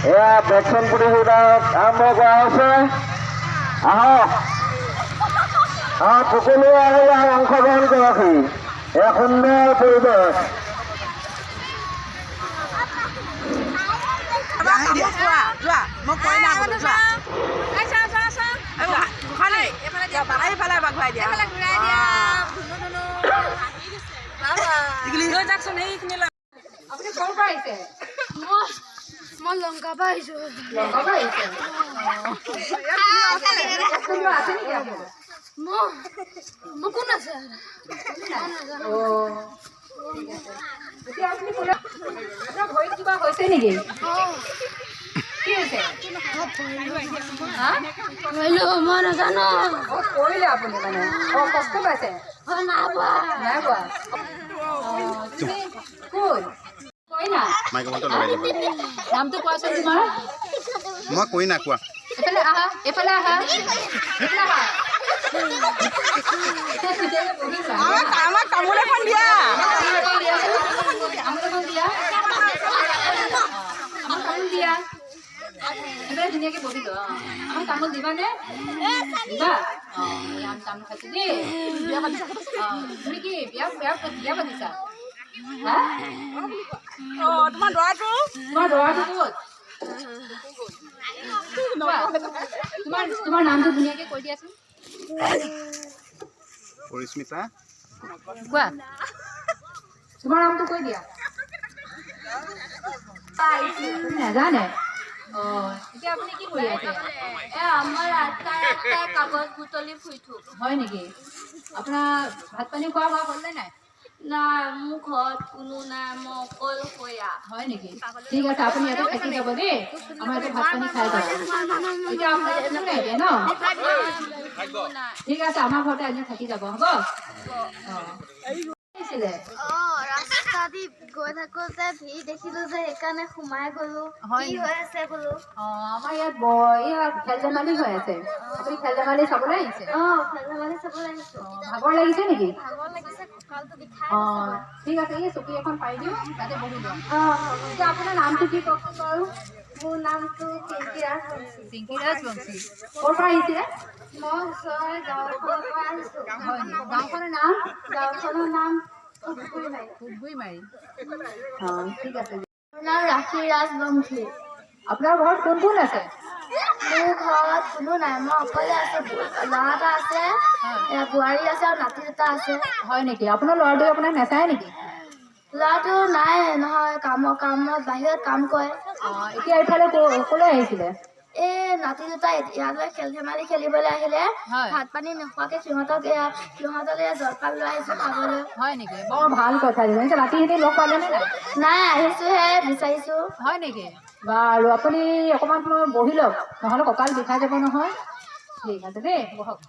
এয়া ভেকচিন প্ৰতিযোগিতা আৰম্ভ কৰা হৈছে। আহক সকলোৱে আহি অংশগ্ৰহণ কৰকহি। এক সুন্দৰ পৰিৱেশ। মই লংকা পৰা আহিছো। মোৰ কোন আছে? ভৰিত কিবা হৈছে নেকি? কি হৈছে? মই নাজানো। কৰিলে আপুনি মানে কষ্ট পাইছে? নাই পোৱা। নাই পোৱা। কোন কইনা? নামটো কোৱাচোন তোমাৰ। মই কইনা কোৱা। এইফালে আহা, এইফালে আহা, এইফালে আহা। আমাক তামোল এখন দিয়া। ধুনীয়াকে বহিলো। আমাক তামোল দিবানে? দিবা? আমি তামোল খাইছো দেই। তুমি কি বিয়া পাতিছা? তোমাৰ দৰাটো ক'ত? তোমাৰ নামটো ধুনীয়াকে কৈ দিয়াচোন। পৰিস্মিতা। কোৱা, তোমাৰ নামটো কৈ দিয়া। নাজানে? এতিয়া আপুনি কি কৰি আছে? আমাৰ ৰাস্তাতে কাগজ বুটলি ফুৰিছো। হয় নেকি? আপোনাৰ ভাত পানী খোৱা হ'লনে নাই? নাই, মোৰ ঘৰত কোনো নাই, মই অকলশৰীয়া। হয় নেকি? ঠিক আছে, আপুনি ইয়াতে থাকি যাব দেই। আমাৰ ইয়াতে ভাত পানী খাই যাব। এতিয়া আপোনাৰ কোনো নাই এতিয়া ন? ঠিক আছে, আমাৰ ঘৰতে আজি থাকি যাব, হ'ব? ৰাস্তা দি গৈ থাকোতে ভিৰ দেখিলো যে সেইকাৰণে সোমাই গলো। কি হৈ আছে বোলো? আমাৰ ইয়াত খেল ধেমালি হৈ আছে। আপুনি খেল ধেমালি চাবলৈ আহিছে? খেল ধেমালি চাবলৈ আহিছো। ভাগৰ লাগিছে নেকি? ভাগৰ লাগিছে, কঁকালটো বিষাই ঠিক আছে, এই চকী এখন পাই দিওঁ, তাতে বহি দিয়ক। এতিয়া আপোনাৰ নামটো কি কওকচোন বাৰু? মোৰ নামটো পিংকিৰাজ বংশী। পিংকিৰাজ বংশী। ক'ৰ পৰা আহিছিলে? মই ওচৰৰে গাঁৱখনৰ পৰা আহিছো। গাঁওখনৰ নাম ফুটগুৰিমাৰী। ঠিক আছে। মোৰ নাম ৰাখী ৰাজবংশী। আপোনাৰ ঘৰত কোন কোন আছে? মোৰ ঘৰত কোনো নাই, মই অকলে আছো। ল'ৰা এটা আছে, বোৱাৰী আছে আৰু নাতি দুটা আছে। হয় নেকি? আপোনাৰ ল'ৰাটোৱে আপোনাক নেচায় নেকি? ল'ৰাটো নাই নহয়, কামত বাহিৰত কাম কৰে। এতিয়া এইফালে ক'লৈ আহিছিলে? এই নাতি দুটা ইয়ালৈ খেল ধেমালি খেলিবলৈ আহিলে। ভাত পানী নোখোৱাকে সিহঁতলৈ জলপান লৈ আহিছো খাবলৈ। হয় নেকি? বৰ ভাল কথা। ৰাতিহঁতে লগ পালেনে নাই? নাই, আহিছোহে, বিচাৰিছো। হয় নেকি? বাৰু আপুনি অকণমান সময় বহি লওক, নহ'লে কঁকাল বিষাই যাব নহয়। ঠিক আছে দেই, বহক।